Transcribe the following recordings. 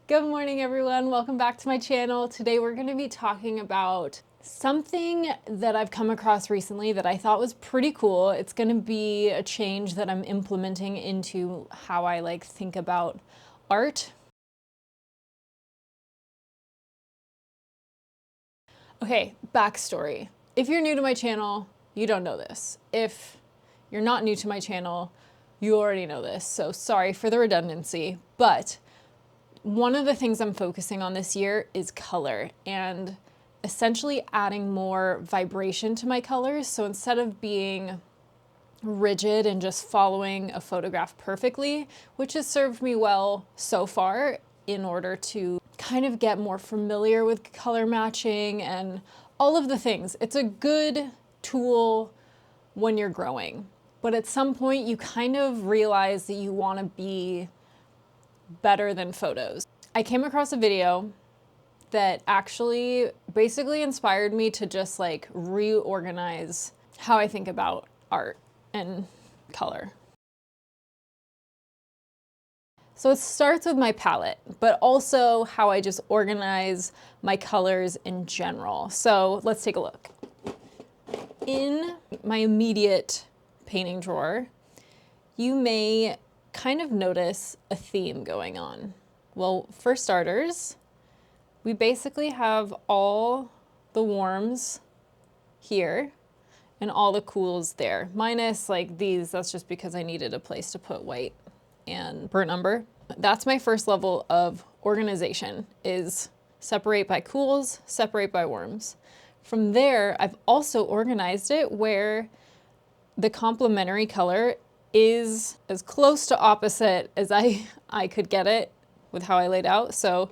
Good morning, everyone. Welcome back to my channel. Today we're going to be talking about something that I've come across recently that I thought was pretty cool. It's going to be a change that I'm implementing into how I think about art. Okay, backstory. If you're new to my channel, you don't know this. If you're not new to my channel, you already know this. So sorry for the redundancy, but one of the things I'm focusing on this year is color and essentially adding more vibration to my colors. So instead of being rigid and just following a photograph perfectly, which has served me well so far in order to kind of get more familiar with color matching and all of the things. It's a good tool when you're growing, but at some point you kind of realize that you want to be better than photos. I came across a video that actually basically inspired me to just reorganize how I think about art and color. So it starts with my palette, but also how I just organize my colors in general. So let's take a look. In my immediate painting drawer, you may kind of notice a theme going on. Well, for starters, we basically have all the warms here and all the cools there, minus these. That's just because I needed a place to put white and burnt umber. That's my first level of organization, is separate by cools, separate by warms. From there, I've also organized it where the complementary color is as close to opposite as I could get it with how I laid out. So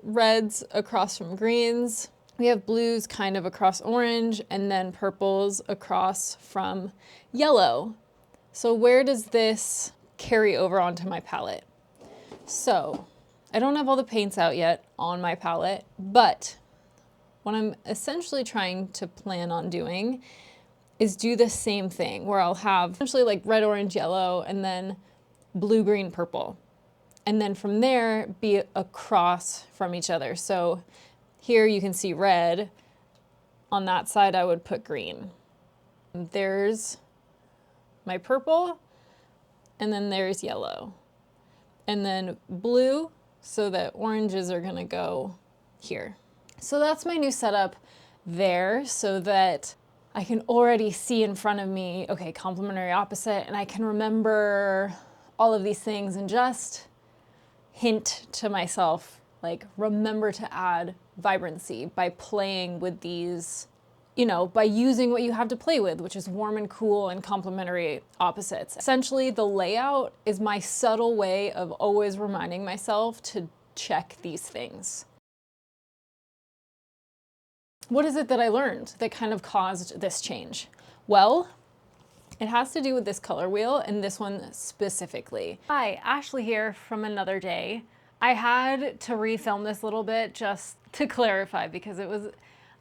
reds across from greens, we have blues kind of across orange, and then purples across from yellow. So where does this carry over onto my palette? So I don't have all the paints out yet on my palette, but what I'm essentially trying to plan on doing is do the same thing where I'll have essentially red, orange, yellow, and then blue, green, purple. And then from there, be across from each other. So here you can see red. On that side, I would put green. There's my purple, and then there's yellow. And then blue, so that oranges are gonna go here. So that's my new setup there, so that I can already see in front of me, okay, complementary opposite, and I can remember all of these things and just hint to myself, remember to add vibrancy by playing with these, by using what you have to play with, which is warm and cool and complementary opposites. Essentially, the layout is my subtle way of always reminding myself to check these things. What is it that I learned that kind of caused this change? Well, it has to do with this color wheel and this one specifically. Hi, Ashley here from another day. I had to refilm this a little bit just to clarify because it was,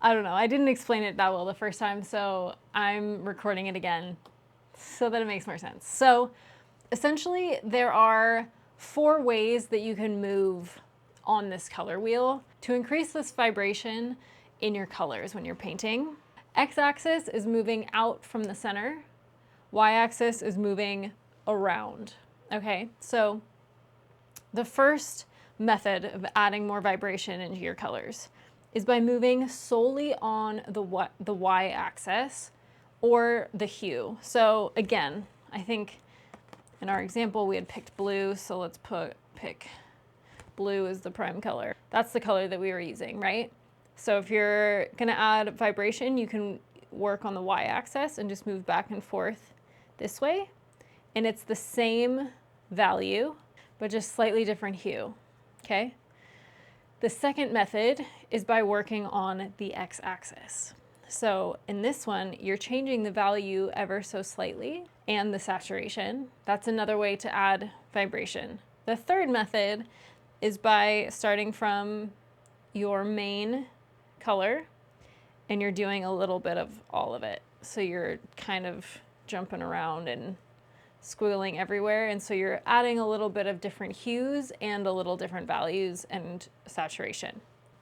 I don't know, I didn't explain it that well the first time, so I'm recording it again so that it makes more sense. So essentially there are 4 ways that you can move on this color wheel to increase this vibration in your colors when you're painting. X-axis is moving out from the center. Y-axis is moving around. Okay, so the first method of adding more vibration into your colors is by moving solely on the Y-axis or the hue. So again, I think in our example we had picked blue, so let's pick blue as the prime color. That's the color that we were using, right? So if you're gonna add vibration, you can work on the Y-axis and just move back and forth this way, and it's the same value, but just slightly different hue, okay? The second method is by working on the X-axis. So in this one, you're changing the value ever so slightly and the saturation. That's another way to add vibration. The third method is by starting from your main color and you're doing a little bit of all of it. So you're kind of jumping around and squiggling everywhere, and so you're adding a little bit of different hues and a little different values and saturation.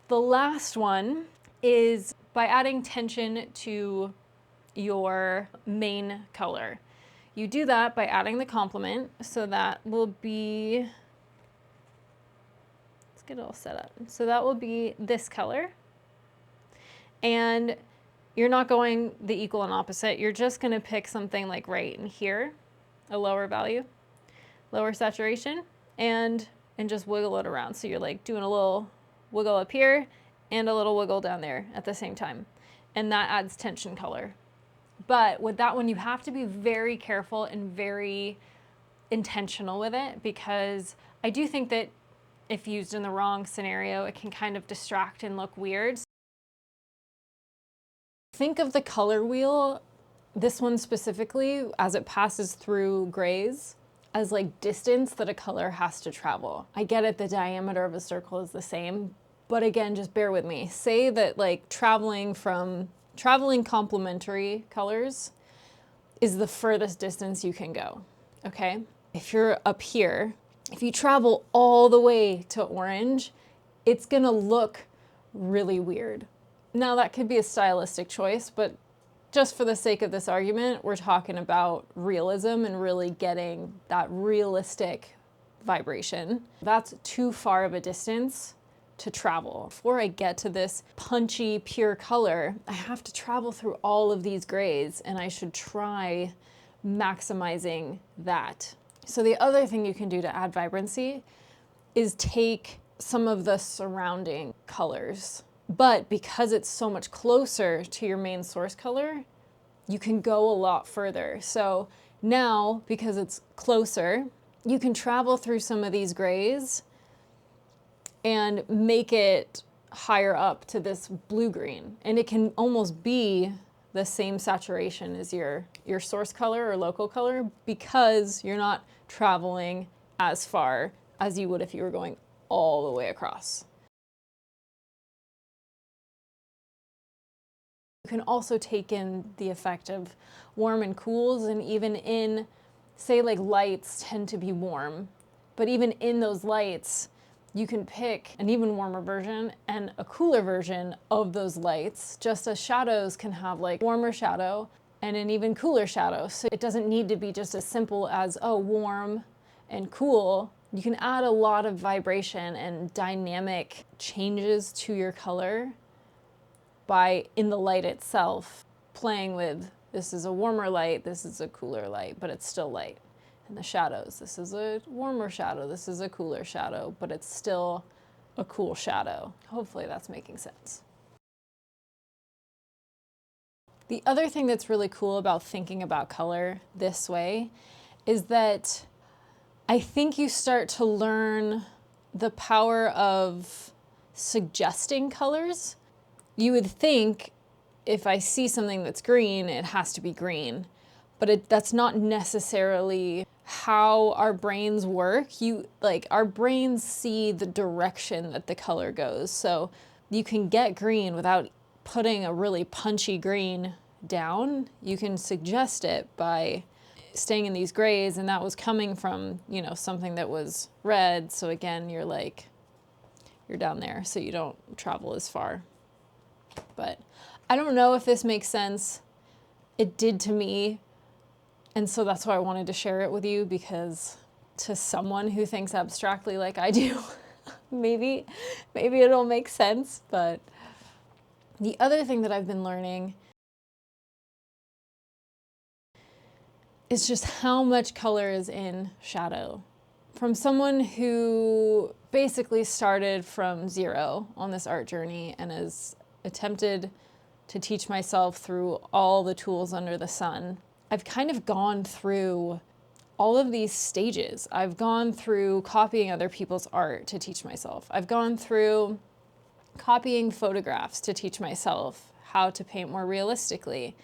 The last one is by adding tension to your main color. You do that by adding the complement, so that will be, let's get it all set up. So that will be this color, and you're not going the equal and opposite. You're just gonna pick something like right in here, a lower value, lower saturation, and just wiggle it around. So you're like doing a little wiggle up here and a little wiggle down there at the same time. And that adds tension color. But with that one, you have to be very careful and very intentional with it, because I do think that if used in the wrong scenario, it can kind of distract and look weird. Think of the color wheel, this one specifically, as it passes through grays, as like distance that a color has to travel. I get it, the diameter of a circle is the same, but again, just bear with me. Say that like traveling complementary colors is the furthest distance you can go, okay? If you're up here, if you travel all the way to orange, it's gonna look really weird. Now that could be a stylistic choice, but just for the sake of this argument, we're talking about realism and really getting that realistic vibration. That's too far of a distance to travel. Before I get to this punchy, pure color, I have to travel through all of these grays, and I should try maximizing that. So the other thing you can do to add vibrancy is take some of the surrounding colors. But because it's so much closer to your main source color, you can go a lot further. So now, because it's closer, you can travel through some of these grays and make it higher up to this blue-green. And it can almost be the same saturation as your source color or local color, because you're not traveling as far as you would if you were going all the way across. You can also take in the effect of warm and cools, and even in, say like lights tend to be warm, but even in those lights, you can pick an even warmer version and a cooler version of those lights, just as shadows can have like warmer shadow and an even cooler shadow. So it doesn't need to be just as simple as, oh, warm and cool. You can add a lot of vibration and dynamic changes to your color by, in the light itself, playing with, this is a warmer light, this is a cooler light, but it's still light. And the shadows, this is a warmer shadow, this is a cooler shadow, but it's still a cool shadow. Hopefully that's making sense. The other thing that's really cool about thinking about color this way is that I think you start to learn the power of suggesting colors. You would think if I see something that's green, it has to be green, but that's not necessarily how our brains work. Our brains see the direction that the color goes. So you can get green without putting a really punchy green down. You can suggest it by staying in these grays, and that was coming from, you know, something that was red. So again, you're down there, so you don't travel as far. But I don't know if this makes sense. It did to me. And so that's why I wanted to share it with you, because to someone who thinks abstractly like I do, maybe it'll make sense. But the other thing that I've been learning is just how much color is in shadow. From someone who basically started from zero on this art journey and has attempted to teach myself through all the tools under the sun, I've kind of gone through all of these stages. I've gone through copying other people's art to teach myself. I've gone through copying photographs to teach myself how to paint more realistically.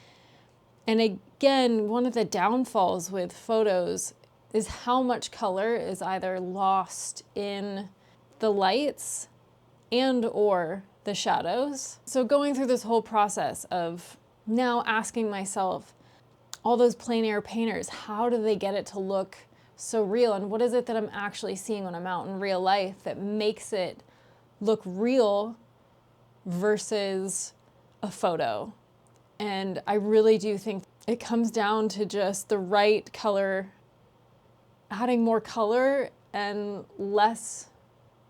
And again, one of the downfalls with photos is how much color is either lost in the lights and or the shadows. So going through this whole process of now asking myself, all those plein air painters, how do they get it to look so real? And what is it that I'm actually seeing when I'm out in real life that makes it look real versus a photo? And I really do think it comes down to just the right color, adding more color and less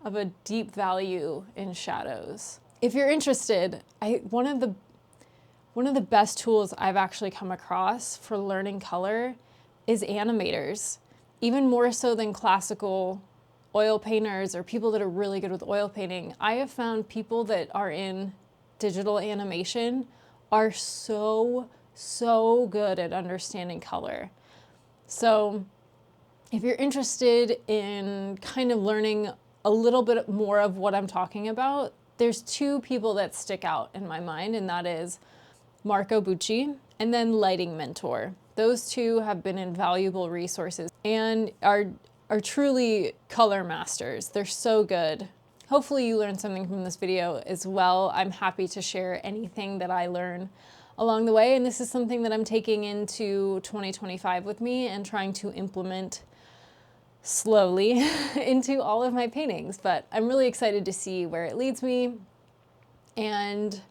of a deep value in shadows. If you're interested, one of the best tools I've actually come across for learning color is animators, even more so than classical oil painters or people that are really good with oil painting. I have found people that are in digital animation are so good at understanding color. So if you're interested in kind of learning a little bit more of what I'm talking about, there's two people that stick out in my mind, and that is Marco Bucci and then Lighting Mentor. Those two have been invaluable resources and are truly color masters. They're so good. Hopefully you learned something from this video as well. I'm happy to share anything that I learn along the way, and this is something that I'm taking into 2025 with me and trying to implement slowly into all of my paintings. But I'm really excited to see where it leads me and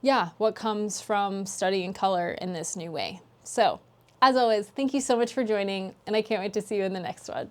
yeah, what comes from studying color in this new way. So, as always, thank you so much for joining, and I can't wait to see you in the next one.